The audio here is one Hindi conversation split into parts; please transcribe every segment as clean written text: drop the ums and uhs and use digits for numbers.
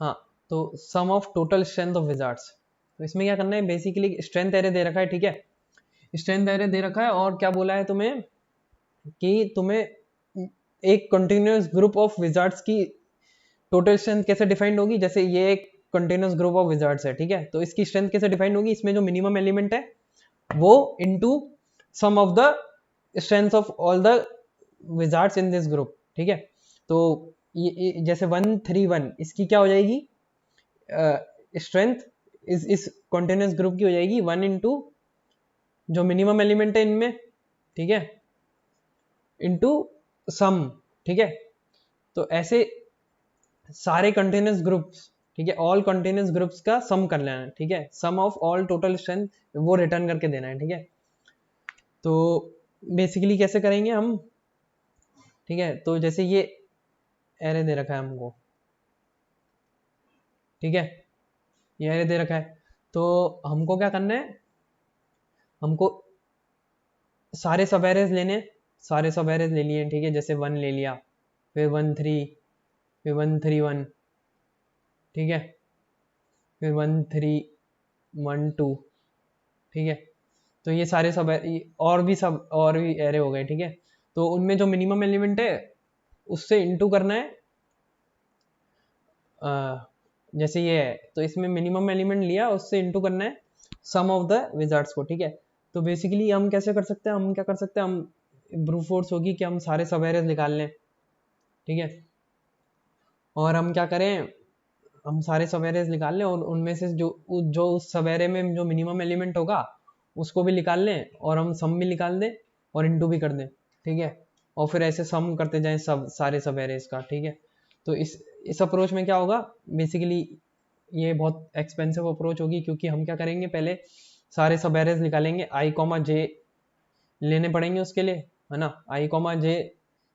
हाँ, तो sum of total strength of wizards. तो इसमें क्या करना है, बेसिकली स्ट्रेंथ एरे दे रखा है, ठीक है, स्ट्रेंथ एरे दे रखा है, और क्या बोला है तुम्हें कि तुम्हें एक कंटिन्यूअस ग्रुप ऑफ विजार्ड्स की टोटल स्ट्रेंथ कैसे डिफाइंड होगी। जैसे ये एक कंटिन्यूअस ग्रुप ऑफ विजार्ड्स है, ठीक है, तो इसकी स्ट्रेंथ कैसे डिफाइंड होगी, इसमें जो मिनिमम एलिमेंट है वो into sum of the strength of all the wizards in this group, ठीक है। तो ये जैसे 131 इसकी क्या हो जाएगी स्ट्रेंथ, इस कॉन्टिन्यूस ग्रुप की हो जाएगी 1 इंटू जो मिनिमम एलिमेंट है इनमें, ठीक है, इंटू सम, ठीक है। तो ऐसे सारे कंटिन्यूस ग्रुप्स, ठीक है, ऑल कंटिन्यूस ग्रुप्स का सम कर लेना है, ठीक है, सम ऑफ ऑल टोटल स्ट्रेंथ वो रिटर्न करके देना है, ठीक है। तो बेसिकली कैसे करेंगे हम, ठीक है, तो जैसे ये एरे दे रखा है हमको, ठीक है, ये एरे दे रखा है, तो हमको क्या करना है, हमको सारे सब एरेज लेने, सारे सब एरेज ले लिए, ठीक है, जैसे 1 ले लिया, फिर 1 3, फिर 1 3 1, ठीक है, फिर 1 3 1 2, ठीक है। तो ये सारे सब और भी एरे हो गए, ठीक है। तो उनमें जो मिनिमम एलिमेंट है उससे इनटू करना है, जैसे ये है, तो इसमें मिनिमम एलिमेंट लिया, उससे इनटू करना है सम ऑफ द विजार्ड्स को, ठीक है। तो बेसिकली हम कैसे कर सकते हैं, हम क्या कर सकते हैं, हम ब्रूट फोर्स होगी कि हम सारे सब एरेज निकाल लें, ठीक है, और हम क्या करें, हम सारे सब एरेज निकाल लें और उनमें से जो उस सब एरे में जो मिनिमम एलिमेंट होगा उसको भी निकाल लें, और हम सम भी निकाल दें और इनटू भी कर दें, ठीक है, और फिर ऐसे सम करते जाएं सब सारे सब एरेज का, ठीक है। तो इस अप्रोच में क्या होगा, बेसिकली ये बहुत एक्सपेंसिव अप्रोच होगी, क्योंकि हम क्या करेंगे, पहले सारे सब एरेज निकालेंगे, आई कॉमा जे लेने पड़ेंगे उसके लिए, है ना, आई कॉमा जे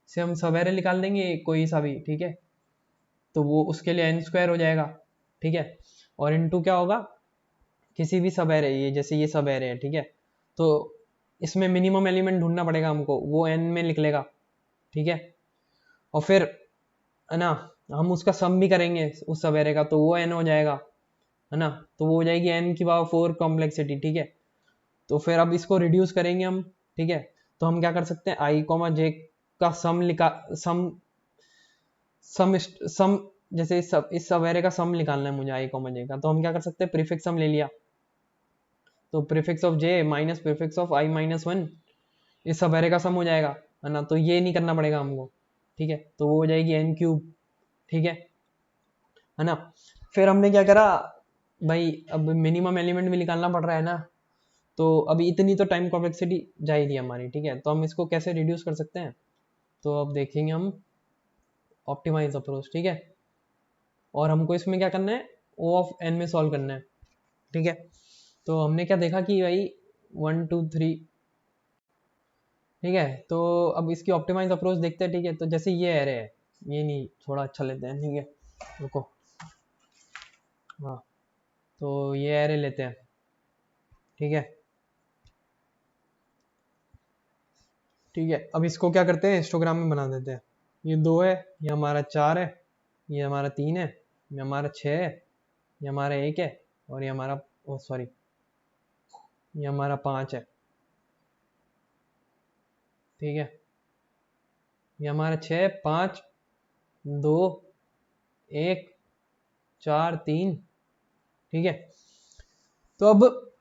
से हम सब एरे निकाल देंगे कोई सा भी, ठीक है, तो वो उसके लिए एन स्क्वायर हो जाएगा, ठीक है, और इनटू क्या होगा, किसी भी सब एरे, ये जैसे ये सब एरे है, ठीक है, तो इसमें मिनिमम एलिमेंट ढूंढना पड़ेगा हमको, वो एन में लिख लेगा, ठीक है, और फिर है ना हम उसका सम भी करेंगे उस सब एरे का, तो वो एन हो जाएगा, है ना, तो वो हो जाएगी एन की पावर 4 कॉम्प्लेक्सिटी, ठीक है। तो फिर अब इसको रिड्यूस करेंगे हम, ठीक है, तो हम क्या कर सकते हैं, आई कॉमा जे का सम लिखा, सम सम सम जैसे इस सब एरे का सम निकालना है मुझे आई कॉमा जे का, तो हम क्या कर सकते हैं, प्रीफिक्स सम ले लिया, तो prefix of J minus prefix of I minus 1 इस सब एरे का सम हो जाएगा, है ना, तो ये नहीं करना पड़ेगा हमको, ठीक है, तो वो हो जाएगी एन क्यूब, ठीक है ना। फिर हमने क्या करा भाई, अब मिनिमम एलिमेंट भी निकालना पड़ रहा है ना, तो अभी इतनी तो टाइम कॉम्प्लेक्सिटी जाएगी हमारी, ठीक है, तो हम इसको कैसे रिड्यूस कर सकते हैं, तो अब देखेंगे हम ऑप्टिमाइज अप्रोच, ठीक है, और हमको इसमें क्या करना है, ओ ऑफ एन में सॉल्व करना है, ठीक है। तो हमने क्या देखा कि भाई 1 2 3, ठीक है, तो अब इसकी ऑप्टिमाइज अप्रोच देखते हैं, ठीक है, तो जैसे ये एरे है, ये नहीं थोड़ा अच्छा लेते हैं, ठीक है, रुको, हाँ, तो ये एरे लेते हैं, ठीक है, ठीक है, अब इसको क्या करते हैं, हिस्टोग्राम में बना देते हैं, ये 2 है, ये हमारा 4 है, ये हमारा 3 है, ये हमारा 6 है, ये हमारा 1 है, और ये हमारा, ओ सॉरी, ये हमारा 5 है, ठीक है, ये हमारा 6 5 2 1 4 3, ठीक है। तो अब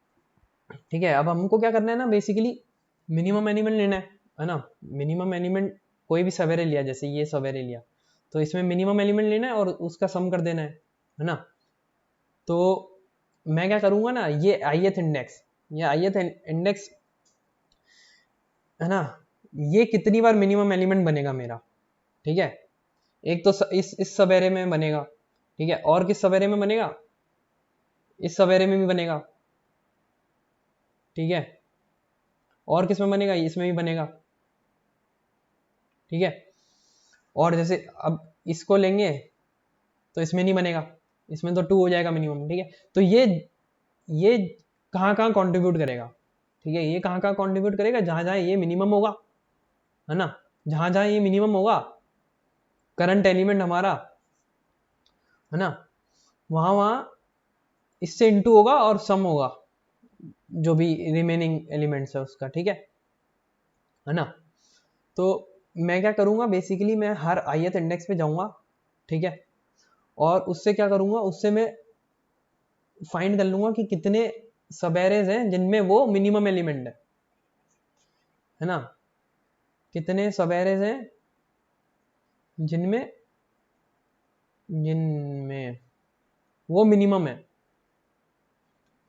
ठीक है, अब हमको क्या करना है ना, बेसिकली मिनिमम एलिमेंट लेना है ना, मिनिमम एलिमेंट कोई भी सवेरे लिया, जैसे ये सवेरे लिया, तो इसमें मिनिमम एलिमेंट लेना है और उसका सम कर देना है ना। तो मैं क्या करूंगा ना, ये ith इंडेक्स, ये ith इंडेक्स है ना, ये कितनी बार मिनिमम एलिमेंट बनेगा मेरा, ठीक है, एक तो इस सवेरे में बनेगा, ठीक है, और किस सवेरे में बनेगा, इस सवेरे में भी बनेगा, ठीक है, और किस में बनेगा, इसमें भी बनेगा, ठीक है, और जैसे अब इसको लेंगे तो इसमें नहीं बनेगा, इसमें तो 2 हो जाएगा मिनिमम, ठीक है। तो ये कहाँ कहाँ कंट्रीब्यूट करेगा, ठीक है, ये कहाँ कहाँ कंट्रीब्यूट करेगा, जहां जहां ये मिनिमम होगा, है ना, जहां जहां ये मिनिमम होगा करंट एलिमेंट हमारा, है ना, वहां वहां इससे इंटू होगा और सम होगा जो भी रिमेनिंग एलिमेंट्स है उसका, ठीक है ना। तो मैं क्या करूंगा, बेसिकली मैं हर ith इंडेक्स पे जाऊंगा, ठीक है, और उससे क्या करूंगा, उससे मैं फाइंड कर लूंगा कि कितने सब एरेज हैं जिनमें वो मिनिमम एलिमेंट है ना, कितने सब एरेज हैं जिनमें जिनमें वो मिनिमम है,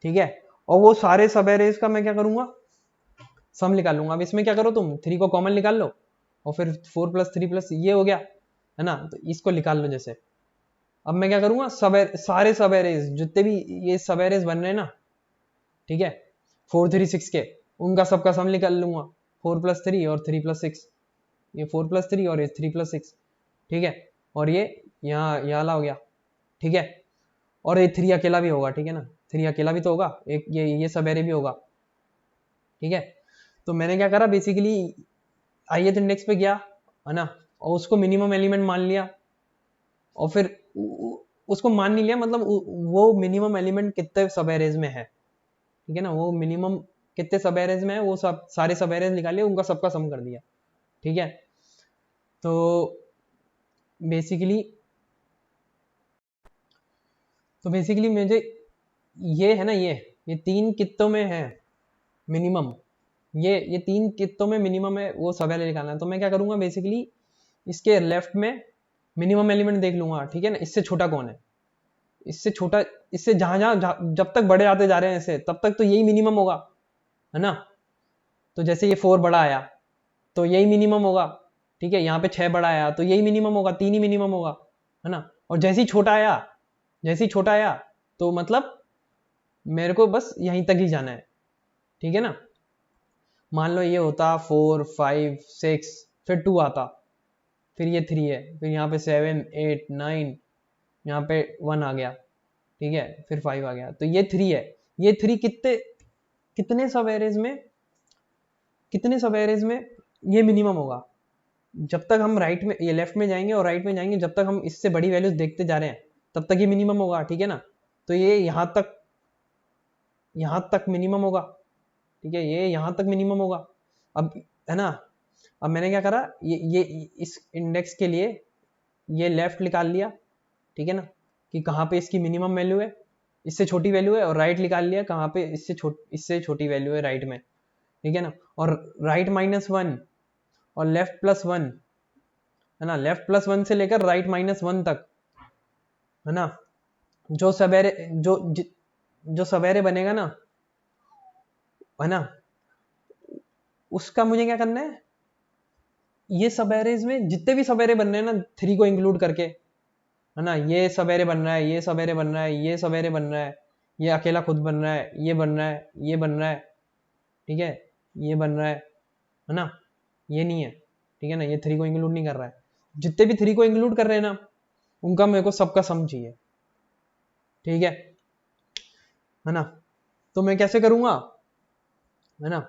ठीक है। और वो सारे सब एरेज का मैं क्या करूंगा, सम निकाल लूंगा। अब इसमें क्या करो, तुम 3 को कॉमन निकाल लो और फिर 4 प्लस 3 प्लस ये हो गया, है ना, तो इसको निकाल लो जैसे। अब मैं क्या करूंगा, सारे सब एरेज जितने भी ये सब एरेज बन रहे हैं ना, ठीक है, 4 3 6 के, उनका सबका सम निकाल लूंगा। 4 प्लस 3 और 3 प्लस 6, ये 4 प्लस 3 और ये 3 प्लस 6, ठीक है, और ये यहाँ वाला हो गया, ठीक है। और ये 3 अकेला भी होगा, ठीक है ना, 3 अकेला भी तो होगा, एक ये सब एरे भी होगा, ठीक है। तो मैंने क्या करा, बेसिकली ith इंडेक्स पे गया, है ना, और उसको मिनिमम एलिमेंट मान लिया, और फिर उसको मान नहीं लिया, मतलब वो मिनिमम एलिमेंट कितने सब एरेज में है, ठीक है ना, वो मिनिमम कितने सब एरेज में है, वो सब सारे सब एरेज निकाले, उनका सबका सम कर दिया, ठीक है। तो बेसिकली मुझे ये है ना, ये 3 कितों में है मिनिमम, ये 3 कितों में मिनिमम है, वो सब एरे निकालना है। तो मैं क्या करूंगा, बेसिकली इसके लेफ्ट में मिनिमम एलिमेंट देख लूंगा, ठीक है ना, इससे छोटा कौन है, इससे छोटा, इससे जहां जहां जब तक बड़े आते जा रहे हैं ऐसे, तब तक तो यही मिनिमम होगा, है ना। तो जैसे ये 4 बड़ा आया तो यही मिनिमम होगा, ठीक है, यहाँ पे 6 बड़ा आया तो यही मिनिमम होगा, 3 ही मिनिमम होगा, है ना। और जैसे ही छोटा आया तो मतलब मेरे को बस यहीं तक ही जाना है, ठीक है ना। मान लो ये होता 4 5 6, फिर 2 आता, फिर ये 3 है, फिर यहाँ पे 7 8 9, यहाँ पे 1 आ गया, ठीक है, फिर 5 आ गया, तो ये 3 है। ये 3 कितने सब एरेज में, ये मिनिमम होगा। जब तक हम राइट में, ये लेफ्ट में जाएंगे और राइट में जाएंगे, जब तक हम इससे बड़ी वैल्यूज देखते जा रहे हैं तब तक ये मिनिमम होगा, ठीक है ना। तो ये यहाँ तक मिनिमम होगा, ठीक है, ये यहाँ तक मिनिमम होगा। अब, है ना, अब मैंने क्या करा, ये इस इंडेक्स के लिए ये लेफ्ट निकाल लिया, ठीक है ना, कि कहाँ पे इसकी मिनिमम वैल्यू है, इससे छोटी वैल्यू है, और राइट निकाल लिया कहाँ पे इससे छोटी वैल्यू है राइट में, ठीक है ना। और राइट -1 और लेफ्ट +1, है ना, लेफ्ट +1 से लेकर राइट -1 तक, है ना, जो सवेरे जो सवेरे बनेगा ना, है ना, उसका मुझे क्या करना है, ये सबएरेज में जितने भी सबएरे बन रहे हैं ना, 3 को इंक्लूड करके, है ना, ये सबएरे बन रहा है, ये सबएरे बन रहा है, ये सबएरे बन रहा है, ये अकेला खुद बन रहा है, ये बन रहा है, ये बन रहा है, ठीक है, ये बन रहा है ना, ये नहीं है, ठीक है ना, ये 3 को इंक्लूड नहीं कर रहा है। जितने भी 3 को इंक्लूड कर रहे हैं ना, उनका मेरे को सबका सम चाहिए, ठीक है ना। तो मैं कैसे करूंगा, है ना,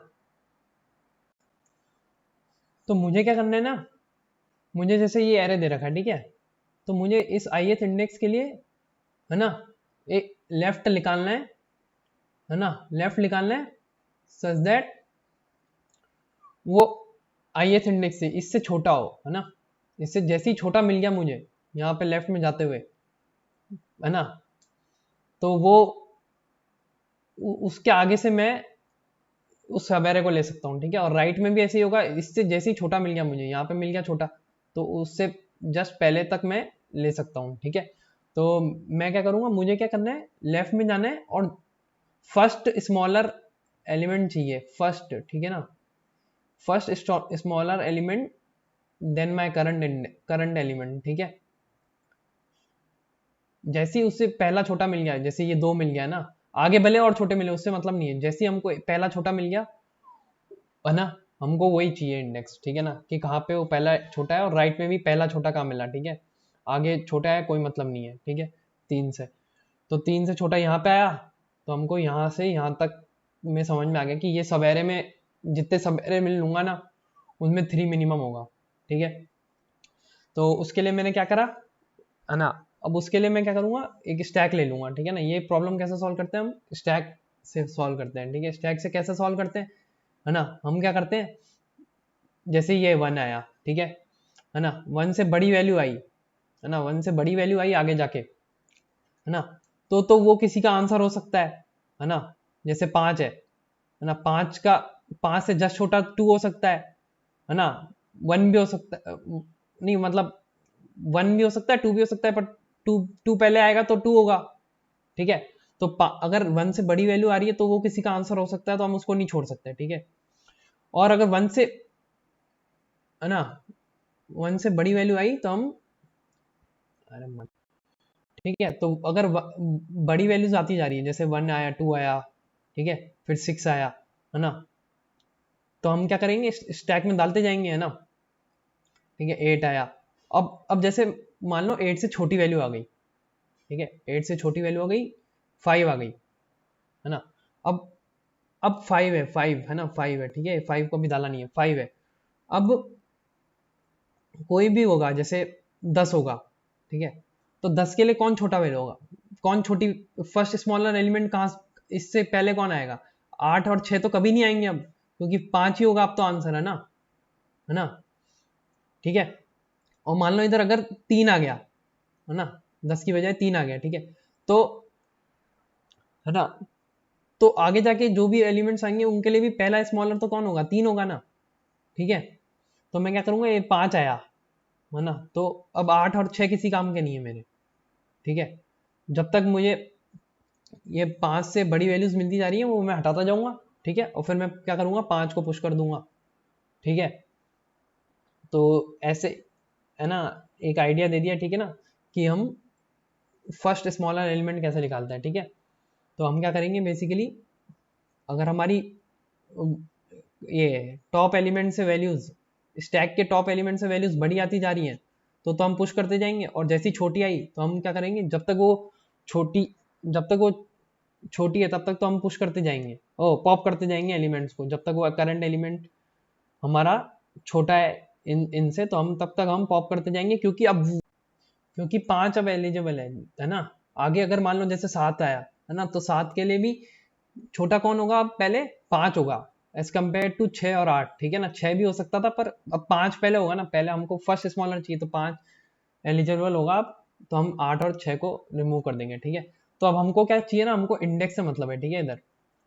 तो मुझे क्या करना है ना, मुझे जैसे ये एरे दे रखा है, ठीक है, तो मुझे इस ith इंडेक्स के लिए, है ना, एक लेफ्ट निकालना है ना, लेफ्ट निकालना है सच दैट वो ith इंडेक्स से इससे छोटा हो, है ना, इससे जैसे ही छोटा मिल गया मुझे यहाँ पे लेफ्ट में जाते हुए, है ना, तो वो उसके आगे से मैं उस सवेरे को ले सकता हूँ, ठीक है। और राइट में भी ऐसे ही होगा, इससे जैसे ही छोटा मिल गया मुझे, यहाँ पे मिल गया छोटा, तो उससे जस्ट पहले तक मैं ले सकता हूँ, ठीक है। तो मैं क्या करूँगा, मुझे क्या करना है, लेफ्ट में जाना है और फर्स्ट स्मॉलर एलिमेंट चाहिए, फर्स्ट, ठीक है ना, first smaller element then my current element, ठीक है। जैसे ही उससे पहला छोटा मिल गया, जैसे ये 2 मिल गया ना, आगे भले और छोटे मिले उससे मतलब नहीं है, जैसे ही हमको पहला छोटा मिल गया, है ना, हमको वही चाहिए इंडेक्स, ठीक है ना, कि कहाँ पे वो पहला छोटा है, और राइट में भी पहला छोटा कहाँ मिला, ठीक है। आगे छोटा है कोई मतलब नहीं है, ठीक है, 3 से, तो 3 से छोटा यहाँ पे आया, तो हमको यहाँ से यहाँ तक में समझ में आ गया कि ये सवेरे में जितने सवेरे मिल लूंगा ना, उनमें 3 मिनिमम होगा, ठीक है। तो उसके लिए मैंने क्या करा, है ना, अब उसके लिए मैं क्या करूंगा, एक स्टैक ले लूंगा, ठीक है ना। ये प्रॉब्लम कैसे सॉल्व करते हैं हम, स्टैक से सॉल्व करते हैं, ठीक है। स्टैक से कैसे सॉल्व करते हैं, है ना। हम क्या करते हैं, जैसे ये 1 आया, ठीक है ना, 1 से बड़ी वैल्यू आई, है ना, 1 से बड़ी वैल्यू आई आगे जाके, है ना, तो वो किसी का आंसर हो सकता है ना। जैसे 5 है ना, 5 का 5 से जस्ट छोटा 2 हो सकता है ना। 1 भी हो सकता है, नहीं मतलब 1 भी हो सकता है, 2 भी हो सकता है, पर 2 पहले आएगा तो 2 होगा, ठीक है। तो अगर 1 से बड़ी वैल्यू आ रही है तो वो किसी का आंसर हो सकता है, तो हम उसको नहीं छोड़ सकते, ठीक है। और अगर 1 से, है ना, 1 से बड़ी वैल्यू आई तो हम, अरे ठीक है, तो अगर बड़ी वैल्यूज आती जा रही है, जैसे 1 आया, 2 आया, ठीक है, फिर 6 आया, है ना, तो हम क्या करेंगे, स्टैक में डालते जाएंगे, है ना, ठीक है। 8 आया, अब जैसे मान लो 8 से छोटी वैल्यू आ गई, ठीक है, 8 से छोटी वैल्यू आ गई, 5 आ गई, है ना। अब 5 है, 5 है ना, 5 है, ठीक है, 5 को भी डाला नहीं है, 5 है। अब कोई भी होगा, जैसे 10 होगा, ठीक है, तो 10 के लिए कौन छोटा वैल्यू होगा, कौन छोटी, फर्स्ट स्मॉलर एलिमेंट कहाँ, इससे पहले कौन आएगा, 8 और 6 तो कभी नहीं आएंगे अब, क्योंकि 5 ही होगा अब तो आंसर, है ना, ठीक है। और मान लो इधर अगर 3 आ गया, है ना, 10 की बजाय 3 आ गया, ठीक है, तो, है ना, तो आगे जाके जो भी एलिमेंट्स आएंगे उनके लिए भी पहला स्मॉलर तो कौन होगा, 3 होगा ना, ठीक है। तो मैं क्या करूंगा, ये 5 आया, है ना, तो अब 8 और 6 किसी काम के नहीं है मेरे, ठीक है। जब तक मुझे ये 5 से बड़ी वैल्यूज मिलती जा रही है वो मैं हटाता जाऊंगा, ठीक है, और फिर मैं क्या करूंगा, 5 को पुश कर दूंगा, ठीक है। तो ऐसे, है ना, एक आइडिया दे दिया, ठीक है ना, कि हम फर्स्ट स्मॉलर एलिमेंट कैसे निकालते हैं, ठीक है। तो हम क्या करेंगे बेसिकली, अगर हमारी ये टॉप एलिमेंट से वैल्यूज, स्टैक के टॉप एलिमेंट से वैल्यूज बड़ी आती जा रही हैं, तो हम पुश करते जाएंगे, और जैसी छोटी आई तो हम क्या करेंगे, छोटी जब तक वो छोटी है तब तक तो हम पुश करते जाएंगे, ओ पॉप करते जाएंगे एलिमेंट्स को, जब तक वो करंट एलिमेंट हमारा छोटा है इनसे, तो हम तब तक हम पॉप करते जाएंगे, क्योंकि 5 अब एलिजिबल है ना। आगे अगर मान लो जैसे 7 आया, है ना, तो 7 के लिए भी छोटा कौन होगा, अब पहले 5 होगा एज कम्पेयर टू 6 और 8, ठीक है ना। 6 भी हो सकता था, पर अब 5 पहले होगा ना, पहले हमको फर्स्ट स्मॉलर चाहिए, तो 5 एलिजिबल होगा अब, तो हम 8 और 6 को रिमूव कर देंगे, ठीक है। तो अब हमको क्या चाहिए ना, हमको इंडेक्स से मतलब है, ठीक है, इधर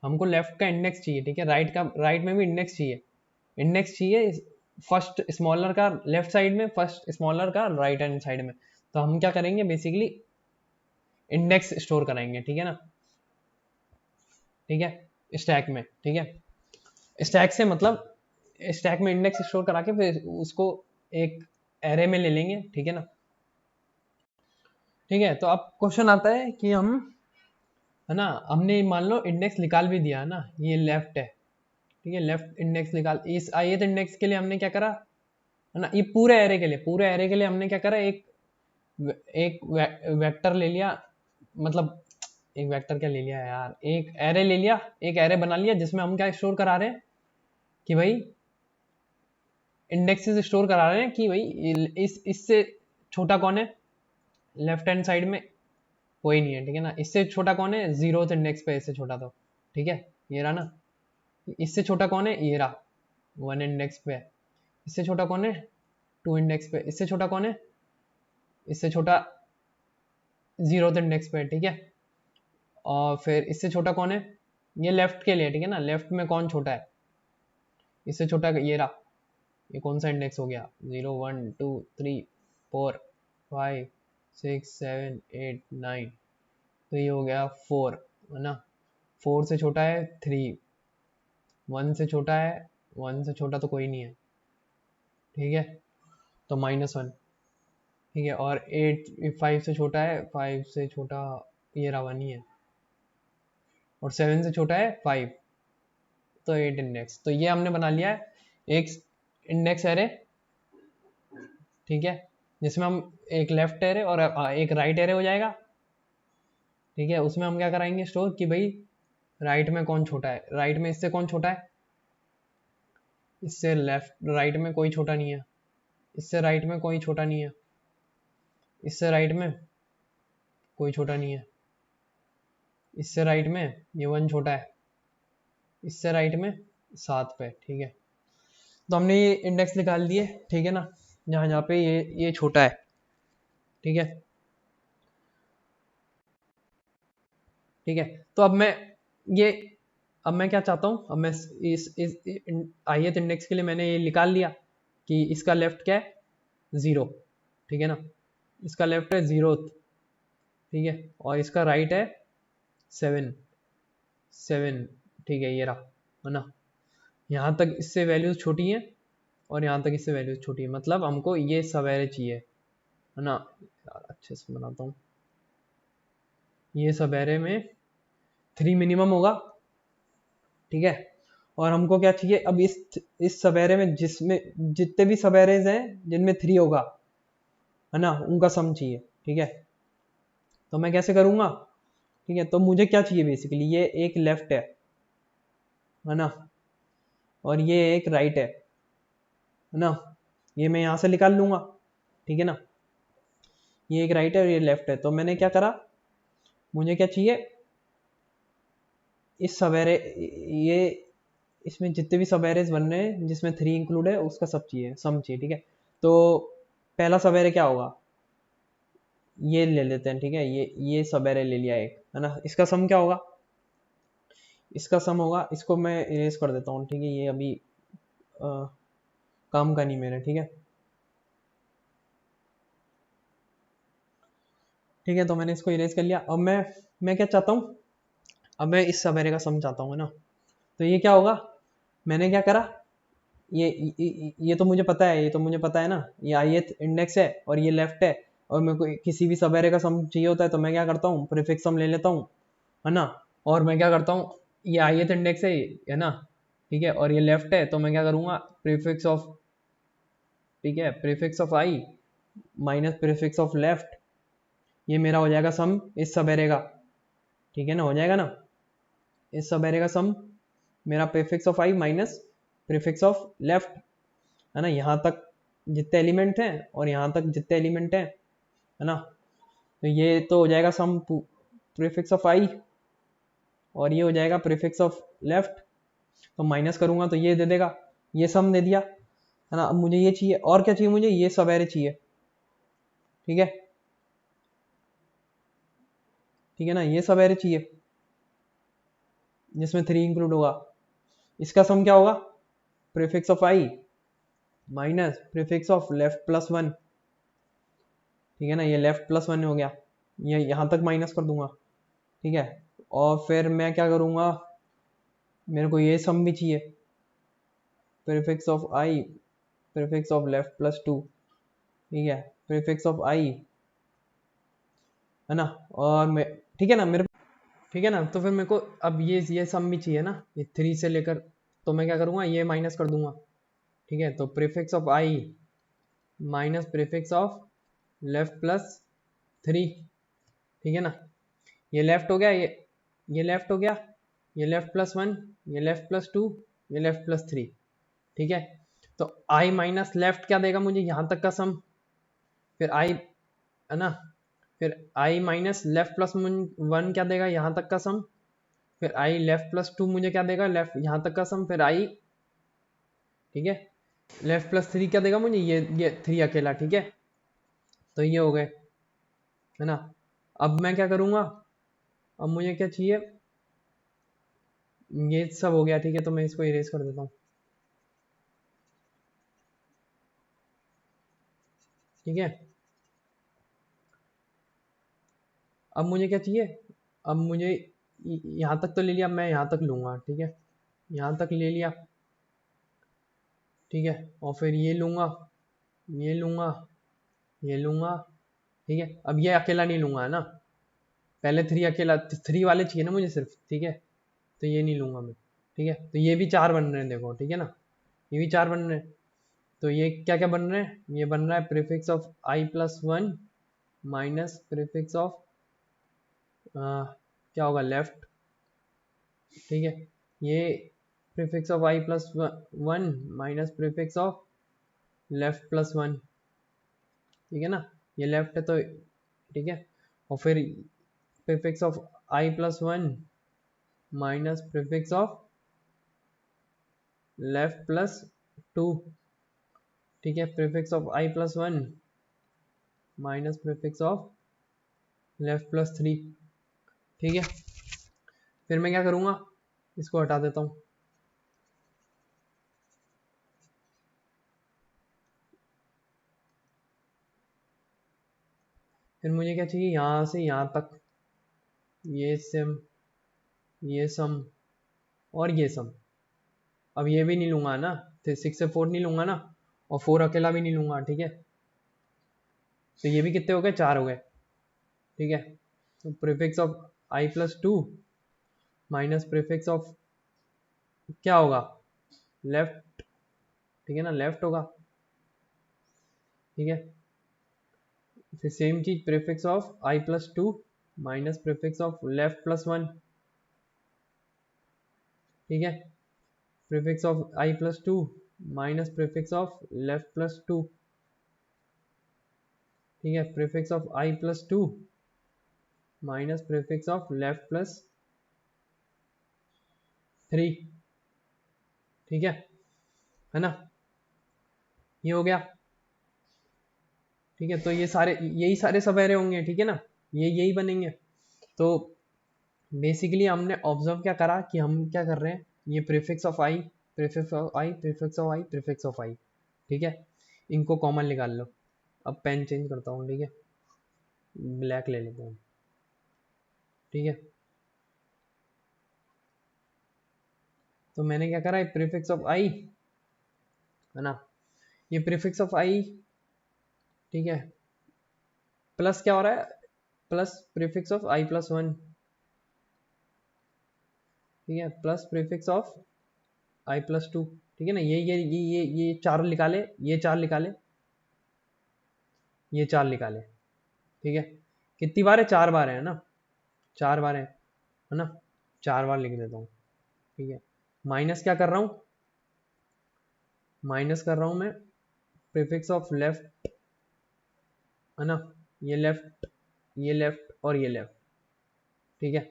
हमको लेफ्ट का इंडेक्स चाहिए, ठीक है, राइट में भी इंडेक्स चाहिए, फर्स्ट स्मॉलर का लेफ्ट साइड में, फर्स्ट स्मॉलर का राइट हैंड साइड में। तो हम क्या करेंगे बेसिकली, इंडेक्स स्टोर कराएंगे, ठीक है ना, ठीक है, स्टैक में, ठीक है, स्टैक से मतलब स्टैक में इंडेक्स स्टोर करा के फिर उसको एक एरे में ले लेंगे, ठीक है ना। ठीक है, तो अब क्वेश्चन आता है कि हम, है ना, हमने मान लो इंडेक्स निकाल भी दिया, है ना, ये लेफ्ट है, ठीक है, लेफ्ट इंडेक्स निकाल, इस ith इंडेक्स के लिए हमने क्या करा, है ना, ये पूरे एरे के लिए हमने क्या करा, एक वेक्टर ले लिया, मतलब एक वेक्टर क्या ले लिया यार, एक एरे ले लिया, एक एरे बना लिया, जिसमें हम क्या स्टोर करा रहे हैं, कि भाई इंडेक्सेस स्टोर करा रहे हैं, कि भाई इससे छोटा कौन है, लेफ्ट हैंड साइड में कोई नहीं है, ठीक है ना। इससे छोटा कौन है, 0th इंडेक्स पे, इससे छोटा तो, ठीक है, ये रहा ना। इससे छोटा कौन है, ये रहा 1 इंडेक्स पे। इससे छोटा कौन है, 2 इंडेक्स पे। इससे छोटा कौन है, इससे छोटा 0th इंडेक्स पे, ठीक है। और फिर इससे छोटा कौन है, ये लेफ्ट के लिए, ठीक है ना, लेफ्ट में कौन छोटा है, इससे छोटा ये रहा, ये कौन सा इंडेक्स हो गया, 0 1 2 3 4 5 6 7 8 9, तो ये हो गया 4, है ना। 4 से छोटा है 3, 1 से छोटा है, 1 से छोटा तो कोई नहीं है, ठीक है, तो -1, ठीक है। और 8, 5 से छोटा है, 5 से छोटा ये रहा 1 ही है, और 7 से छोटा है 5, तो 8 इंडेक्स। तो ये हमने बना लिया है एक इंडेक्स एरे, ठीक है, जिसमें हम एक लेफ्ट एरे और एक राइट एरे हो जाएगा, ठीक है। उसमें हम क्या कराएंगे स्टोर, कि भाई राइट में कौन छोटा है, राइट में इससे कौन छोटा है, इससे लेफ्ट राइट में कोई छोटा नहीं है, इससे राइट में कोई छोटा नहीं है, इससे राइट में कोई छोटा नहीं है। इससे राइट में ये 1 छोटा है, इससे राइट में 7 पे, ठीक है। तो हमने ये इंडेक्स निकाल दिए, ठीक है ना, जहाँ जहाँ पे ये छोटा है, ठीक है। ठीक है, तो अब मैं क्या चाहता हूँ, अब मैं इस ith इंडेक्स के लिए मैंने ये निकाल लिया कि इसका लेफ्ट क्या है, 0, ठीक है ना, इसका लेफ्ट है 0, ठीक है, और इसका राइट है 7, ठीक है, ये रहा, है ना। यहाँ तक इससे वैल्यूज छोटी है और यहाँ तक इससे वैल्यूज छोटी है, मतलब हमको ये सब एरे चाहिए, है ना। यार अच्छे से बनाता हूँ, ये सब एरे में 3 मिनिमम होगा, ठीक है। और हमको क्या चाहिए, अब इस सब एरे में जिसमें जितने भी सब एरेज हैं जिनमें 3 होगा, है ना, उनका सम चाहिए, ठीक है। तो मैं कैसे करूँगा, ठीक है। तो मुझे क्या चाहिए बेसिकली, ये एक लेफ्ट है ना, और ये एक राइट है ना, ये मैं यहाँ से निकाल लूँगा, ठीक है ना। ये एक राइट है और ये लेफ्ट है, तो मैंने क्या करा, मुझे क्या चाहिए, इस सवेरे ये इसमें जितने भी सब एरेज बन रहे हैं जिसमें 3 इंक्लूड है उसका सब चाहिए, सम चाहिए, ठीक है। तो पहला सब एरे क्या होगा, ये ले लेते हैं, ठीक है। ये सब एरे ले लिया एक, है ना, इसका सम क्या होगा, इसका सम होगा, इसको मैं इरेज कर देता हूँ, ठीक है, ये अभी काम का नहीं मेरे, ठीक है। ठीक है, तो मैंने इसको इरेज कर लिया। अब मैं क्या चाहता हूँ, अब मैं इस सब एरे का सम चाहता हूँ, है ना। तो ये क्या होगा, मैंने क्या करा, ये तो मुझे पता है, ये तो मुझे पता है ना, ये ith इंडेक्स है और ये लेफ्ट है, और मेरे को किसी भी सब एरे का सम चाहिए होता है तो मैं क्या करता हूँ, प्रीफिक्स सम ले लेता हूँ, है ना। और मैं क्या करता हूँ, ये ith इंडेक्स है ना, ठीक है, और ये लेफ्ट है, तो मैं क्या करूँगा, प्रीफिक्स ऑफ, ठीक है, prefix of I minus prefix of left, ये मेरा हो जाएगा सम इस सब एरे का, ठीक है ना, हो जाएगा ना। इस सब एरे का सम मेरा prefix of I minus prefix of left, है ना, यहाँ तक जितने एलिमेंट हैं और यहाँ तक जितने एलिमेंट हैं, है ना। तो ये तो हो जाएगा सम प्रीफिक्स ऑफ आई और ये हो जाएगा प्रीफिक्स ऑफ लेफ्ट, तो माइनस करूंगा तो ये दे देगा, ये सम दे दिया, है ना। अब मुझे ये चाहिए, और क्या चाहिए मुझे, ये सब एरे चाहिए, ठीक है, ठीक है ना, ये सब एरे चाहिए जिसमें 3 इंक्लूड होगा। इसका सम क्या होगा, prefix of I minus prefix of left plus 1, ठीक है ना, ये लेफ्ट प्लस 1 हो गया, ये यहाँ तक माइनस कर दूंगा, ठीक है। और फिर मैं क्या करूँगा, मेरे को ये सम भी चाहिए, prefix of I prefix of left plus 2, ठीक है, प्रीफिक्स ऑफ आई, है ना। और मैं, ठीक है ना, मेरे, ठीक है ना, तो फिर मेरे को अब ये सम भी चाहिए ना, ये 3 से लेकर, तो मैं क्या करूँगा, ये माइनस कर दूंगा, ठीक है। तो prefix of I minus prefix of left plus 3, ठीक है ना, ये लेफ्ट हो गया, ये लेफ्ट हो गया, ये लेफ्ट प्लस 1, ये लेफ्ट प्लस 2, ये लेफ्ट प्लस 3, ठीक है। तो आई माइनस लेफ्ट क्या देगा मुझे, यहाँ तक का सम, फिर आई, है ना, फिर आई माइनस लेफ्ट प्लस 1 क्या देगा, यहाँ तक का सम, फिर आई लेफ्ट प्लस 2 मुझे क्या देगा, लेफ्ट यहाँ तक का सम, फिर आई, ठीक है, लेफ्ट प्लस 3 क्या देगा मुझे, ये 3 अकेला, ठीक है। तो ये हो गए, है ना। अब मैं क्या करूँगा, अब मुझे क्या चाहिए, ये सब हो गया, ठीक है, तो मैं इसको इरेज कर देता हूँ, ठीक है। अब मुझे क्या चाहिए, अब मुझे यहाँ तक तो ले लिया, मैं यहाँ तक लूँगा, ठीक है, यहाँ तक ले लिया, ठीक है, और फिर ये लूँगा, ये लूँगा, ये लूँगा, ठीक है। अब ये अकेला नहीं लूँगा, है ना, पहले 3 अकेला, 3 वाले चाहिए ना मुझे सिर्फ, ठीक है, तो ये नहीं लूँगा मैं, ठीक है। तो ये भी 4 बन रहे हैं, देखो, ठीक है ना, ये भी 4 बन रहे हैं। तो ये क्या क्या बन रहे हैं, ये बन रहा है prefix of I plus 1 minus prefix of क्या होगा, लेफ्ट, ठीक है, ये prefix of I plus 1 minus prefix of left plus 1, ठीक है ना, ये लेफ्ट है तो, ठीक है। और फिर prefix of I plus one minus prefix of left plus two, ठीक है, prefix of I plus one minus prefix of left plus three, ठीक है। फिर मैं क्या करूँगा, इसको हटा देता हूँ। फिर मुझे क्या चाहिए, यहाँ से यहाँ तक ये सम और ये सम। अब ये भी नहीं लूंगा ना, तो 6 से 4 नहीं लूंगा ना, और 4 अकेला भी नहीं लूंगा, ठीक है। तो ये भी कितने हो गए, 4 हो गए, ठीक है। तो prefix of I plus two minus prefix of क्या होगा, लेफ्ट, ठीक है ना, लेफ्ट होगा, ठीक है। फिर सेम चीज prefix of I plus two minus prefix of left plus one, ठीक है। Prefix of I plus two minus prefix of left plus two, ठीक है। Prefix of I plus two minus prefix of left plus three, ठीक है ना, ये हो गया, ठीक है। तो ये सारे, यही सारे सवेरे होंगे, ठीक है ना, ये यही बनेंगे। तो बेसिकली हमने ऑब्जर्व क्या करा कि हम क्या कर रहे हैं, ये prefix of I, prefix of I, prefix of I, prefix of I, ठीक है, इनको कॉमन निकाल लो। अब पेन चेंज करता हूँ, ठीक है, ब्लैक ले लेता हूँ, ठीक है। तो मैंने क्या करा, प्रीफिक्स ऑफ आई है ना, ये प्रीफिक्स ऑफ आई, ठीक है, प्लस क्या हो रहा है, plus prefix of I plus one, ठीक है, plus prefix of I plus two, ठीक है ना। ये चार निकाले, ये चार निकाले, ये चार निकाले, ठीक है। कितनी बार है, 4 बार है ना, 4 बार है ना, 4 बार लिख देता हूँ, ठीक है। माइनस क्या कर रहा हूँ, माइनस कर रहा हूँ मैं प्रीफिक्स ऑफ लेफ्ट, है ना, ये लेफ्ट, ये लेफ्ट और ये लेफ्ट, ठीक है,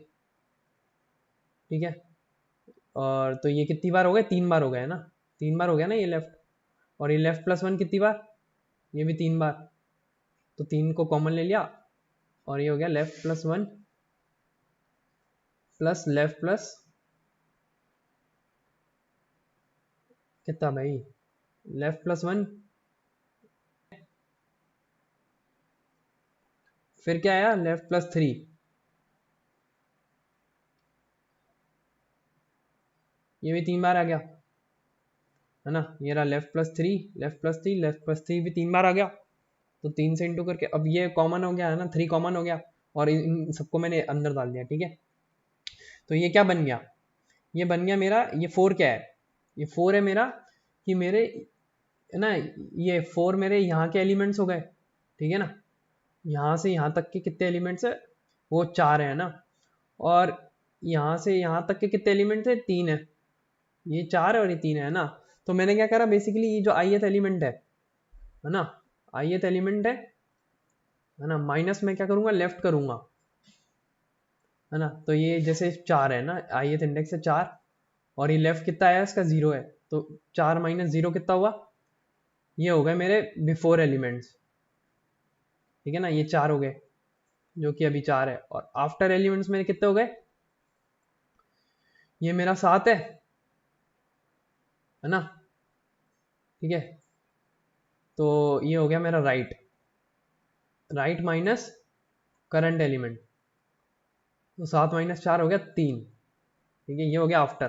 ठीक है। और तो ये कितनी बार हो गए, 3 बार हो गए, है ना, 3 बार हो गया ना ये लेफ्ट, और ये लेफ्ट प्लस वन कितनी बार, ये भी 3 बार, तो 3 को कॉमन ले लिया, और ये हो गया left plus one plus left plus कितना भाई, लेफ्ट प्लस वन, फिर क्या आया, लेफ्ट प्लस थ्री, ये भी 3 बार आ गया, है ना, ये रहा left plus three, left plus three, left plus three भी 3 बार आ गया, तो 3 से इंटू करके, अब ये कॉमन हो गया है ना, 3 कॉमन हो गया, और इन सबको मैंने अंदर डाल दिया, ठीक है। तो ये क्या बन गया, ये बन गया मेरा, ये 4 क्या है, ये 4 है मेरा, कि मेरे, है ना, ये 4 मेरे यहाँ के एलिमेंट्स हो गए, ठीक है ना, यहाँ से यहाँ तक के कितने एलिमेंट्स है, वो 4 है ना, और यहाँ से यहाँ तक के कितने एलिमेंट्स है, 3 है, ये 4 है और ये 3 है ना। तो मैंने क्या करा, बेसिकली ये जो ith एलिमेंट है ना, ith एलिमेंट है ना, माइनस में क्या करूंगा, लेफ्ट करूंगा, है ना। तो ये जैसे 4 है ना, ith इंडेक्स है 4, और ये लेफ्ट कितना आया, इसका 0 है, तो 4 माइनस 0 कितना हुआ, ये हो गए मेरे बिफोर एलिमेंट्स, ठीक है ना, ये 4 हो गए, जो कि अभी 4 है, और आफ्टर एलिमेंट्स मेरे कितने हो गए, ये मेरा 7 है ना, ठीक है। तो ये हो गया मेरा राइट माइनस करंट एलिमेंट, तो 7 माइनस 4 हो गया 3, ठीक है, ये हो गया आफ्टर,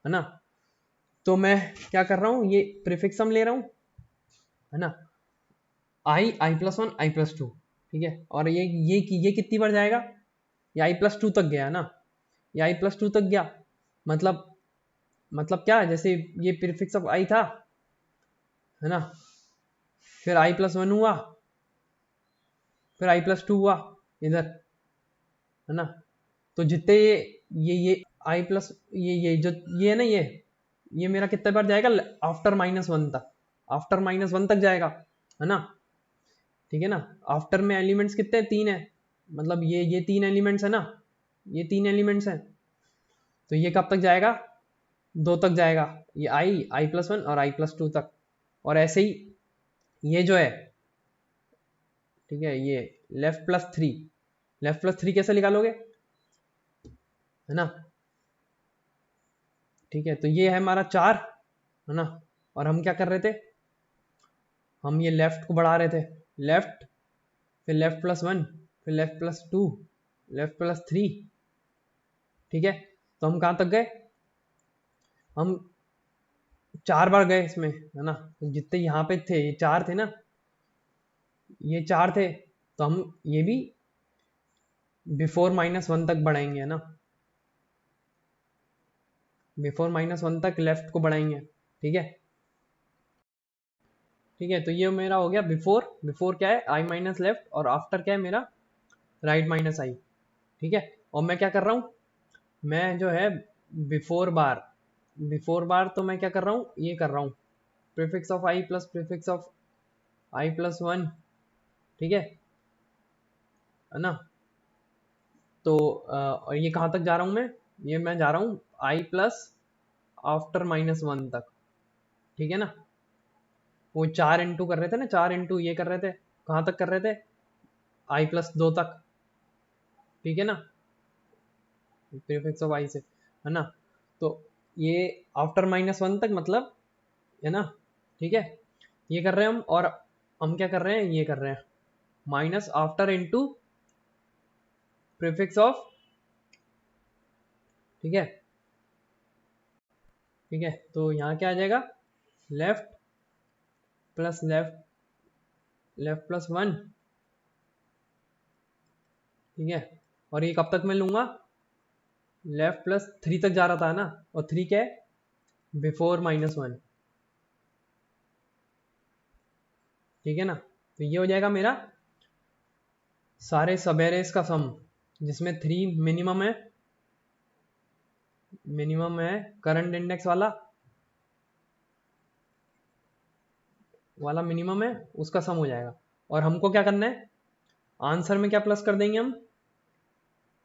है ना। तो मैं क्या कर रहा हूँ, ये प्रीफिक्स सम ले रहा हूँ, है ना, आई प्लस वन आई प्लस टू, ठीक है, और ये कितनी बार जाएगा, ये आई प्लस टू तक गया ना, ये आई प्लस टू तक गया, मतलब क्या, जैसे ये प्रीफिक्स ऑफ आई था, है ना, फिर आई प्लस वन हुआ, फिर आई प्लस टू हुआ इधर, है ना। तो जितने ये आई प्लस ये जो ये है ना, ये मेरा कितने बार जाएगा, आफ्टर माइनस वन तक, आफ्टर माइनस वन तक जाएगा, है ना, ठीक है ना। आफ्टर में एलिमेंट्स कितने हैं, 3 है, मतलब ये तीन एलिमेंट्स है ना, ये तीन एलिमेंट्स हैं, तो ये कब तक जाएगा, 2 तक जाएगा, ये i+1 और i+2 तक। और ऐसे ही ये जो है, ठीक है, ये लेफ्ट+3 कैसे निकालोगे, है ना, ठीक है। तो ये है हमारा 4, है ना, और हम क्या कर रहे थे, हम ये लेफ्ट को बढ़ा रहे थे, लेफ्ट, फिर लेफ्ट+1, फिर लेफ्ट+2, लेफ्ट+3, ठीक है। तो हम कहाँ तक गए, हम 4 बार गए इसमें, है ना, तो जितने यहाँ पे थे ये 4 थे ना, ये 4 थे, तो हम ये भी बिफोर -1 तक बढ़ाएंगे, है ना, बिफोर -1 तक लेफ्ट को बढ़ाएंगे, ठीक है, ठीक है। तो ये मेरा हो गया बिफोर, बिफोर क्या है, i माइनस लेफ्ट, और आफ्टर क्या है मेरा, राइट माइनस आई, ठीक है। और मैं क्या कर रहा हूँ, मैं जो है बिफोर बार, बिफोर बार तो मैं क्या कर रहा हूँ, ये कर रहा हूँ, prefix of I plus prefix of i+1, ठीक है ना। तो और ये कहाँ तक जा रहा हूँ मैं, ये मैं जा रहा हूँ i प्लस आफ्टर -1 तक, ठीक है ना। वो 4 इंटू कर रहे थे ना, 4 इंटू ये कर रहे थे, कहाँ तक कर रहे थे, i+2 तक, ठीक है ना, प्रीफिक्स ऑफ आई से, है ना। तो ये आफ्टर -1 तक मतलब, है ना, ठीक है, ये कर रहे हैं हम। और हम क्या कर रहे हैं, ये कर रहे हैं minus after into prefix of, ठीक है, ठीक है। तो यहाँ क्या आ जाएगा, लेफ्ट प्लस लेफ्ट+1, ठीक है। और ये कब तक मैं लूंगा, लेफ्ट+3 तक जा रहा था ना, और 3 क्या है, बिफोर -1, ठीक है ना। तो ये हो जाएगा मेरा सारे सब एरेज का सम, जिसमें 3 मिनिमम है करंट इंडेक्स वाला मिनिमम है, उसका सम हो जाएगा। और हमको क्या करना है, आंसर में क्या प्लस कर देंगे हम,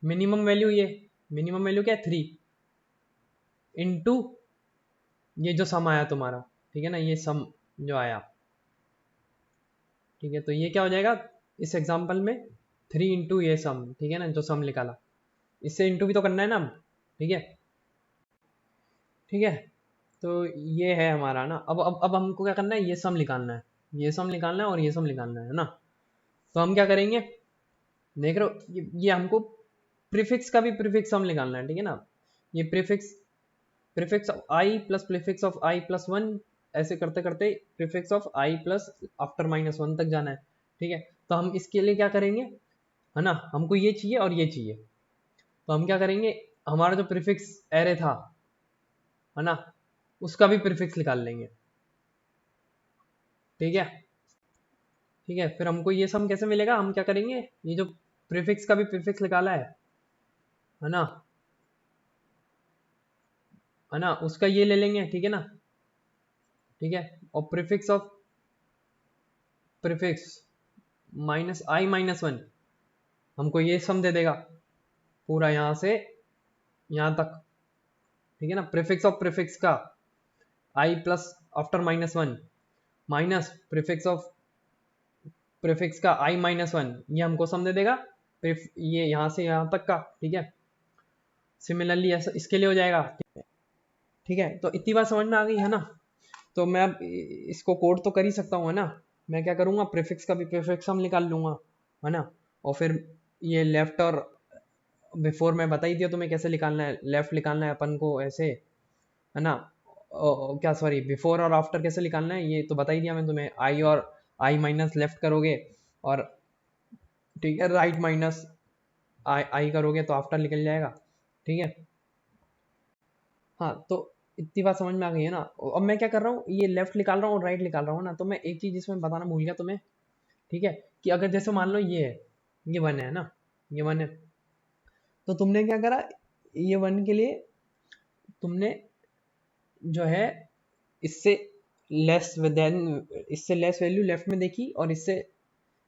मिनिमम वैल्यू, ये मिनिमम वैल्यू क्या है 3 इंटू ये जो सम आया तुम्हारा, ठीक है ना, ये सम जो आया, ठीक है। तो ये क्या हो जाएगा इस एग्जांपल में, 3 इंटू ये सम, ठीक है ना, जो सम निकाला, इससे इंटू भी तो करना है ना, ठीक है, ठीक है। तो ये है हमारा ना, अब हमको क्या करना है, ये सम निकालना है, ये सम निकालना है और ये सम निकालना है ना। तो हम क्या करेंगे, देख रहे हो, ये हमको प्रीफिक्स का भी प्रीफिक्स सम निकालना है, ठीक है ना। ये prefix prefix of I plus prefix of i+1, ऐसे करते करते prefix of i plus after -1 तक जाना है, ठीक है। तो हम इसके लिए क्या करेंगे, है ना, हमको ये चाहिए और ये चाहिए, तो हम क्या करेंगे, हमारा जो प्रीफिक्स एरे था, है ना, उसका भी प्रीफिक्स निकाल लेंगे, ठीक है, ठीक है। फिर हमको ये सम कैसे मिलेगा, हम क्या करेंगे, ये जो प्रीफिक्स का भी प्रीफिक्स निकाला है ना, है ना, उसका ये ले लेंगे, ठीक है ना, ठीक है। और प्रीफिक्स ऑफ प्रीफिक्स -i-1 हमको ये सम दे देगा पूरा यहाँ से यहाँ तक, ठीक है ना। प्रीफिक्स ऑफ प्रीफिक्स का i plus after -1 minus prefix of prefix का i-1, ये हमको सम दे देगा ये यहाँ से यहाँ तक का, ठीक है। सिमिलरली ऐसा इसके लिए हो जाएगा, ठीक है। तो इतनी बात समझ में आ गई है ना। तो मैं अब इसको कोड तो कर ही सकता हूँ, है ना। मैं क्या करूँगा, प्रीफिक्स का भी प्रीफिक्स हम निकाल लूँगा, है ना। और फिर ये लेफ्ट और बिफोर मैं बता ही दिया तुम्हें कैसे निकालना है, लेफ्ट निकालना है अपन को ऐसे, है ना। क्या सॉरी, बिफोर और आफ्टर कैसे निकालना है ये तो बता ही दिया मैं तुम्हें, आई और आई माइनस लेफ्ट करोगे, और ठीक है राइट माइनस आई करोगे तो आफ्टर निकल जाएगा, ठीक है। हाँ, तो इतनी बात समझ में आ गई है ना। अब मैं क्या कर रहा हूँ, ये लेफ्ट निकाल रहा हूँ और राइट निकाल रहा हूँ ना। तो मैं एक चीज इसमें बताना भूल गया तुम्हें, ठीक है, कि अगर जैसे मान लो ये है, ये 1 है ना, ये 1 है, तो तुमने क्या करा, ये 1 के लिए तुमने जो है इससे लेस देन, इससे लेस वैल्यू लेफ्ट में देखी और इससे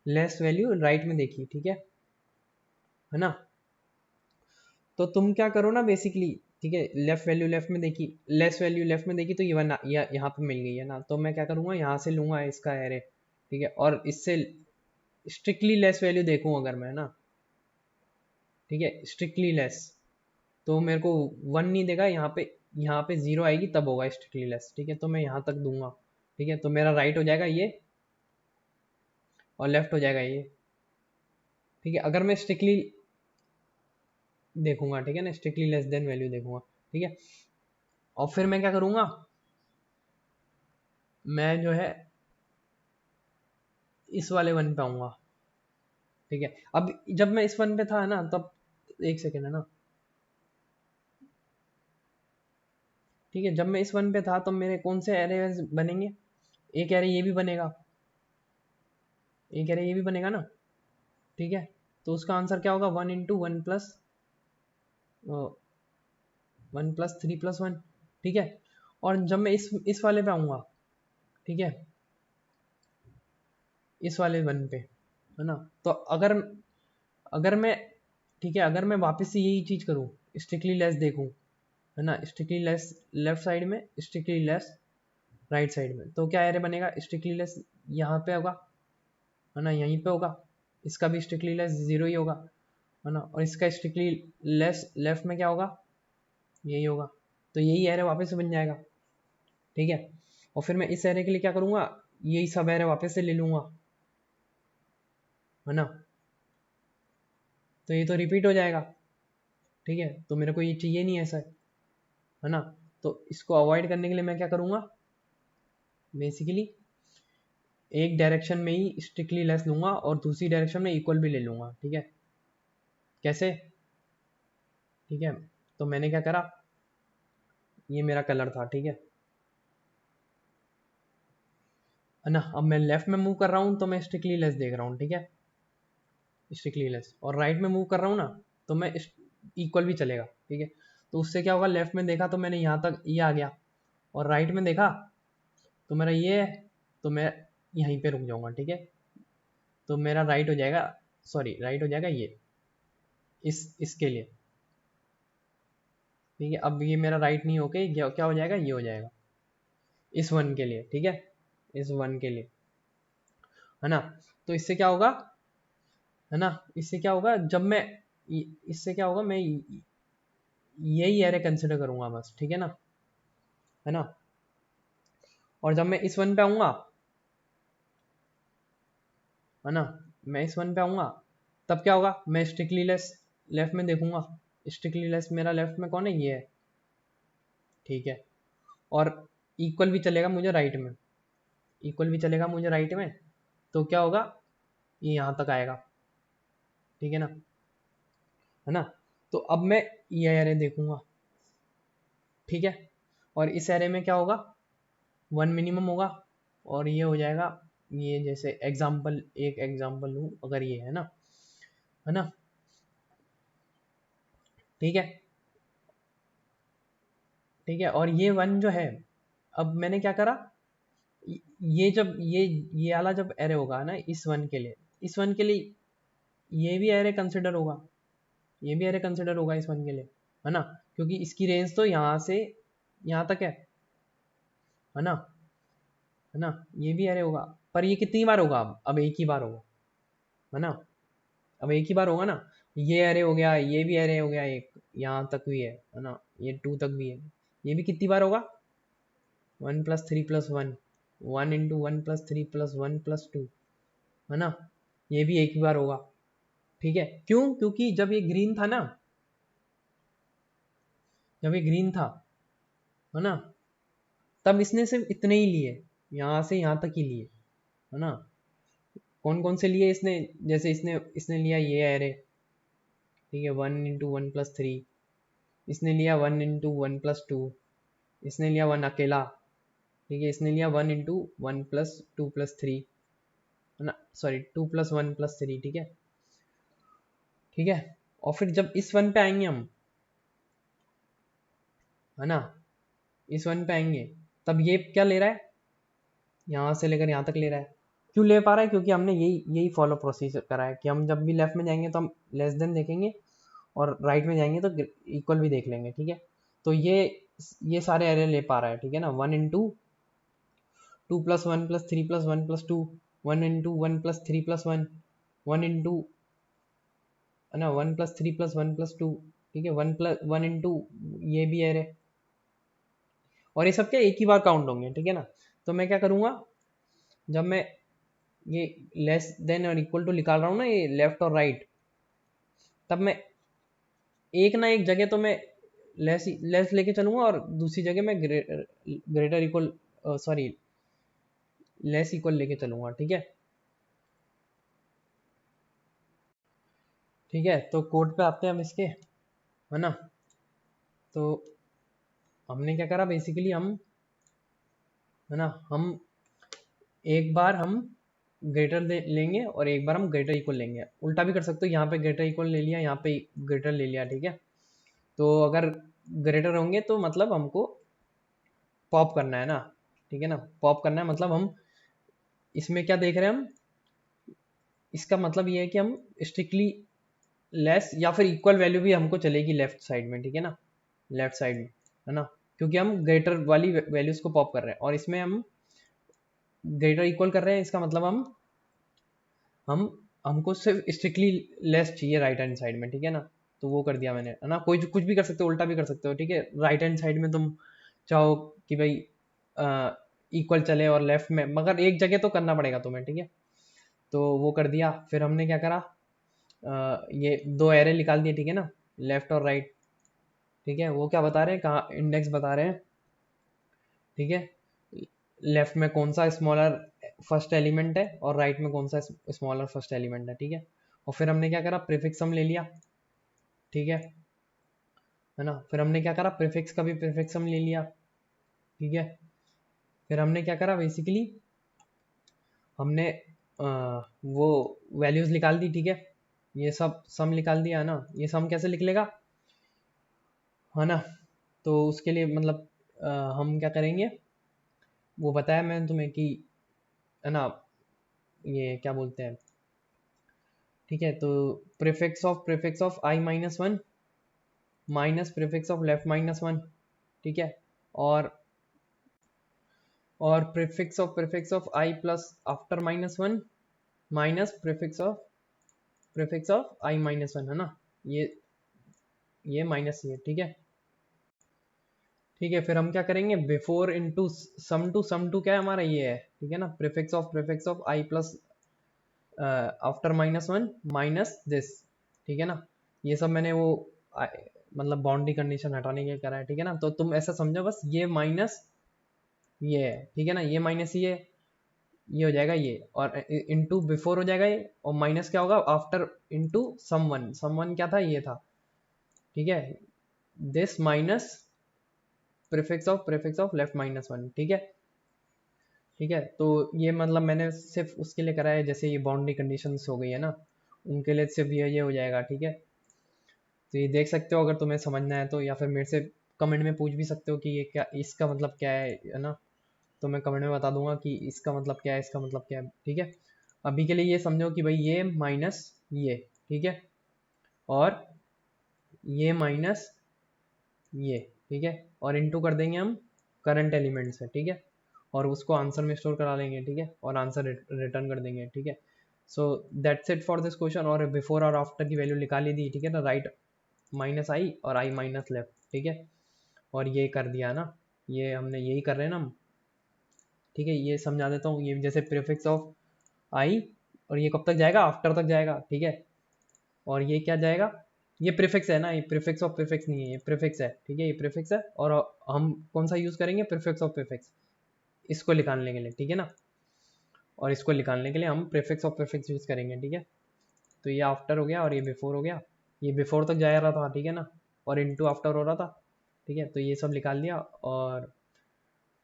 लेस वैल्यू राइट में देखी, ठीक है। है ना। तो तुम क्या करो ना बेसिकली, ठीक है, लेफ्ट वैल्यू लेफ्ट में देखी, लेस वैल्यू लेफ्ट में देखी, तो ये वन यहाँ पे मिल गई है ना, तो मैं क्या करूँगा यहाँ से लूँगा इसका एरे, ठीक है, और इससे स्ट्रिक्टली लेस वैल्यू देखूँ अगर मैं ना, ठीक है, स्ट्रिक्टली लेस, तो मेरे को वन नहीं देगा यहाँ पे जीरो आएगी तब होगा स्ट्रिक्टली लेस, ठीक है, तो मैं यहाँ तक दूंगा, ठीक है, तो मेरा राइट हो जाएगा ये और लेफ्ट हो जाएगा ये, ठीक है। अगर मैं स्ट्रिक्टली देखूंगा, ठीक है ना, स्ट्रिक्टली लेस देन वैल्यू देखूंगा, ठीक है, और फिर मैं क्या करूंगा, मैं जो है इस वाले वन पे आऊंगा, ठीक है। अब जब मैं इस वन पे था ना, तब एक सेकेंड है ना, ठीक है, जब मैं इस वन पे था तब मेरे कौन से एरे बनेंगे, एक एरे ये भी बनेगा, एक एरे ये भी बनेगा ना, ठीक है, तो उसका आंसर क्या होगा, one into one plus three plus one, ठीक है। और जब मैं इस वाले पे आऊंगा, ठीक है, इस वाले वन पे, है ना, तो अगर अगर मैं, ठीक है, अगर मैं वापस से यही चीज करूं, स्ट्रिक्टली लेस देखूं, है ना, स्ट्रिक्टली लेस लेफ्ट साइड में, स्ट्रिक्टली लेस राइट साइड में, तो क्या एरे बनेगा, स्ट्रिक्टली लेस यहाँ पे होगा, है ना, यहीं पे होगा, इसका भी स्ट्रिक्टली लेस जीरो ही होगा, है ना, और इसका स्ट्रिक्टली लेस लेफ्ट में क्या होगा, यही होगा, तो यही एरे वापस से बन जाएगा, ठीक है। और फिर मैं इस एरे के लिए क्या करूंगा, यही सब एरे वापस से ले लूंगा, है ना, तो ये तो रिपीट हो जाएगा, ठीक है, तो मेरे को ये चाहिए नहीं ऐसा, है ना, तो इसको अवॉइड करने के लिए मैं क्या करूंगा, बेसिकली एक डायरेक्शन में ही स्ट्रिक्टली लेस लूंगा और दूसरी डायरेक्शन में इक्वल भी ले लूंगा, ठीक है, कैसे, ठीक है, तो मैंने क्या करा, ये मेरा कलर था, ठीक है ना, अब मैं लेफ्ट में मूव कर रहा हूँ तो मैं स्ट्रिक्टली लेस देख रहा हूँ, ठीक है, स्ट्रिक्टली लेस, और राइट में मूव कर रहा हूँ ना, तो मैं इक्वल भी चलेगा, ठीक है, तो उससे क्या होगा, लेफ्ट में देखा तो मैंने यहाँ तक ये आ गया, और राइट में देखा तो मेरा ये है, तो मैं यहीं पे रुक जाऊंगा, ठीक है, तो मेरा राइट हो जाएगा, सॉरी राइट हो जाएगा ये इसके लिए, ठीक है, अब ये मेरा राइट नहीं होके क्या हो जाएगा, ये हो जाएगा इस वन के लिए, ठीक है, इस वन के लिए, है ना, तो इससे क्या होगा, है ना, इससे क्या होगा, जब मैं इससे क्या होगा, मैं यही एरे कंसिडर करूंगा बस, ठीक है ना, और जब मैं इस वन पे आऊंगा, है ना, मैं इस वन पे आऊंगा तब क्या होगा, मैं स्ट्रिक्टली लेस लेफ्ट में देखूंगा, स्ट्रिक्टली लेस मेरा लेफ्ट में कौन है, ये है, ठीक है, और इक्वल भी चलेगा मुझे राइट में, इक्वल भी चलेगा मुझे राइट में, तो क्या होगा, ये यहाँ तक आएगा, ठीक है ना, तो अब मैं ये एरे देखूंगा, ठीक है, और इस एरे में क्या होगा, वन मिनिमम होगा, और ये हो जाएगा, ये जैसे एग्जाम्पल, एक एग्जाम्पल लूँ अगर ये है ना, ठीक है, ठीक है, और ये वन जो है, अब मैंने क्या करा, ये जब ये वाला जब एरे होगा ना इस वन के लिए, इस वन के लिए ये भी एरे कंसिडर होगा, ये भी एरे कंसिडर होगा इस वन के लिए, है ना, क्योंकि इसकी रेंज तो यहाँ से यहाँ तक है ना, है ना, ये भी एरे होगा, पर ये कितनी बार होगा, अब एक ही बार होगा, है ना, अब एक ही बार होगा ना, ये एरे हो गया, ये भी एरे हो गया, एक यहाँ तक भी है ना, ये टू तक भी है, ये भी कितनी बार होगा, one plus three plus one, one into one plus three plus one plus two, है ना, ये भी एक ही बार होगा, ठीक है, क्यों, क्योंकि जब ये ग्रीन था ना, जब ये ग्रीन था, है ना, तब इसने सिर्फ इतने ही लिए, यहाँ से यहाँ तक ही लिए, है ना, कौन कौन से लिए इसने, जैसे इसने इसने लिया ये एरे, ठीक है, one into one plus three, इसने लिया one into one plus two, इसने लिया वन अकेला, ठीक है, इसने लिया one into one plus two plus three, है ना, sorry two plus one plus three, ठीक है, ठीक है, और फिर जब इस वन पे आएंगे हम, है ना, इस वन पे आएंगे, तब ये क्या ले रहा है, यहाँ से लेकर यहाँ तक ले रहा है, क्यों ले पा रहा है? क्योंकि हमने यही यही फॉलो प्रोसीजर करा है कि हम जब भी लेफ्ट में जाएंगे तो हम लेस देन देखेंगे और राइट में जाएंगे तो इक्वल भी देख लेंगे, ठीक है। तो ये सारे एरे ले पा रहा है, ठीक है ना। 1 इंटू 2+1+3+1+2, 1 इंटू 1+3+1, 1 इंटू है ना 1+3+1+2, ठीक है। 1 इंटू ये भी एरे, और ये सब क्या एक ही बार काउंट होंगे, ठीक है ना। तो मैं क्या करूँगा, जब मैं ये लेस देन और इक्वल टू निकाल रहा हूँ ना, ये लेफ्ट और राइट, तब मैं एक ना एक जगह तो मैं लेस लेके चलूंगा और दूसरी जगह मैं greater equal sorry less equal लेके चलूंगा, ठीक है। ठीक है, तो कोड पे आते हैं हम इसके, है ना। तो हमने क्या करा बेसिकली, हम है ना, हम एक बार हम ग्रेटर लेंगे और एक बार हम ग्रेटर इक्वल लेंगे। उल्टा भी कर सकते हो, यहाँ पे ग्रेटर इक्वल ले लिया, यहाँ पे ग्रेटर ले लिया, ठीक है। तो अगर ग्रेटर होंगे तो मतलब हमको पॉप करना है ना, ठीक है ना। पॉप करना है मतलब हम इसमें क्या देख रहे हैं, हम इसका मतलब ये है कि हम स्ट्रिक्टली लेस या फिर इक्वल वैल्यू भी हमको चलेगी लेफ्ट साइड में, ठीक है ना, लेफ्ट साइड में, है ना। क्योंकि हम ग्रेटर वाली वैल्यूज को पॉप कर रहे हैं और इसमें हम ग्रेटर इक्वल कर रहे हैं, इसका मतलब हम हमको सिर्फ स्ट्रिक्टली लेस चाहिए राइट हैंड साइड में, ठीक है ना। तो वो कर दिया मैंने, है ना। कोई कुछ भी कर सकते हो, उल्टा भी कर सकते हो, ठीक है। राइट हैंड साइड में तुम चाहो कि भाई इक्वल चले और लेफ्ट में, मगर एक जगह तो करना पड़ेगा तुम्हें, ठीक है। तो वो कर दिया। फिर हमने क्या करा, ये दो एरे निकाल दिए, ठीक है ना, लेफ्ट और राइट, ठीक है। वो क्या बता रहे हैं, कहाँ इंडेक्स बता रहे हैं, ठीक है। लेफ्ट में कौन सा स्मॉलर फर्स्ट एलिमेंट है और राइट में कौन सा स्मॉलर फर्स्ट एलिमेंट है, ठीक है। और फिर हमने क्या करा, प्रीफिक्स सम ले लिया, ठीक है ना। फिर हमने क्या करा, प्रीफिक्स का भी प्रीफिक्स सम ले लिया, ठीक है। फिर हमने क्या करा बेसिकली, हमने वो वैल्यूज निकाल दी, ठीक है। ये सब सम निकाल दिया, है ना। ये सम कैसे लिख लेगा, है ना। तो उसके लिए मतलब हम क्या करेंगे, वो बताया मैंने तुम्हें कि, है ना, ये क्या बोलते हैं, ठीक है। तो prefix of i-1 minus prefix of left -1, ठीक है। और prefix of i plus after -1 minus prefix of i-1, है ना। ये माइनस ये, ठीक है। ठीक है, फिर हम क्या करेंगे, बिफोर इंटू सम टू क्या है हमारा, ये है, ठीक है ना। Prefix of i plus after -1 minus this, ठीक है ना। ये सब मैंने वो मतलब बाउंड्री कंडीशन हटाने के लिए करा है, ठीक है ना। तो तुम ऐसा समझो बस, ये माइनस ये है, ठीक है ना। ये माइनस ये हो जाएगा ये, और इनटू बिफोर हो जाएगा ये, और माइनस क्या होगा आफ्टर इनटू सम वन क्या था, ये था, ठीक है। This minus prefix of left -1, ठीक है। ठीक है, तो ये मतलब मैंने सिर्फ उसके लिए करा है, जैसे ये बाउंड्री कंडीशंस हो गई है ना, उनके लिए सिर्फ ये हो जाएगा, ठीक है। तो ये देख सकते हो अगर तुम्हें समझना है तो, या फिर मेरे से कमेंट में पूछ भी सकते हो कि ये क्या, इसका मतलब क्या है ना। तो मैं कमेंट में बता दूंगा कि इसका मतलब क्या है, इसका मतलब क्या है, ठीक है। अभी के लिए ये समझो कि भाई ये माइनस ये, ठीक है, और ये माइनस ये, ठीक है, और इनटू कर देंगे हम करंट एलिमेंट से, ठीक है। और उसको आंसर में स्टोर करा लेंगे, ठीक है, और आंसर रिटर्न कर देंगे, ठीक है। So that's it for this question. और बिफोर और आफ्टर की वैल्यू निकाल ली दी, ठीक है ना, राइट -i और i माइनस लेफ्ट, ठीक है। और ये कर दिया ना, ये हमने यही कर रहे हैं ना हम, ठीक है। ये समझा देता हूँ, ये जैसे प्रीफिक्स ऑफ i, और ये कब तक जाएगा, आफ्टर तक जाएगा, ठीक है। और ये क्या जाएगा, ये प्रीफिक्स है ना, ये प्रीफिक्स ऑफ प्रीफिक्स नहीं है, ये प्रीफिक्स है, ठीक है, ये प्रीफिक्स है। और हम कौन सा यूज करेंगे, प्रीफिक्स ऑफ प्रीफिक्स, इसको निकालने के लिए, ठीक है ना। और इसको निकालने के लिए हम प्रीफिक्स ऑफ प्रीफिक्स यूज करेंगे, ठीक है। तो ये आफ्टर हो गया और ये बिफोर हो गया, ये बिफोर तक जा रहा था, ठीक है ना, और इनटू आफ्टर हो रहा था, ठीक है। तो ये सब निकाल दिया, और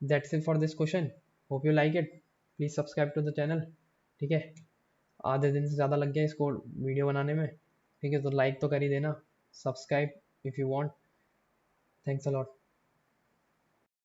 that's it for this question. Hope you like it, please subscribe to the channel, ठीक है। आधे दिन से ज़्यादा लग गया इसको वीडियो बनाने में, ठीक है। तो लाइक तो कर ही देना, subscribe if you want. Thanks a lot.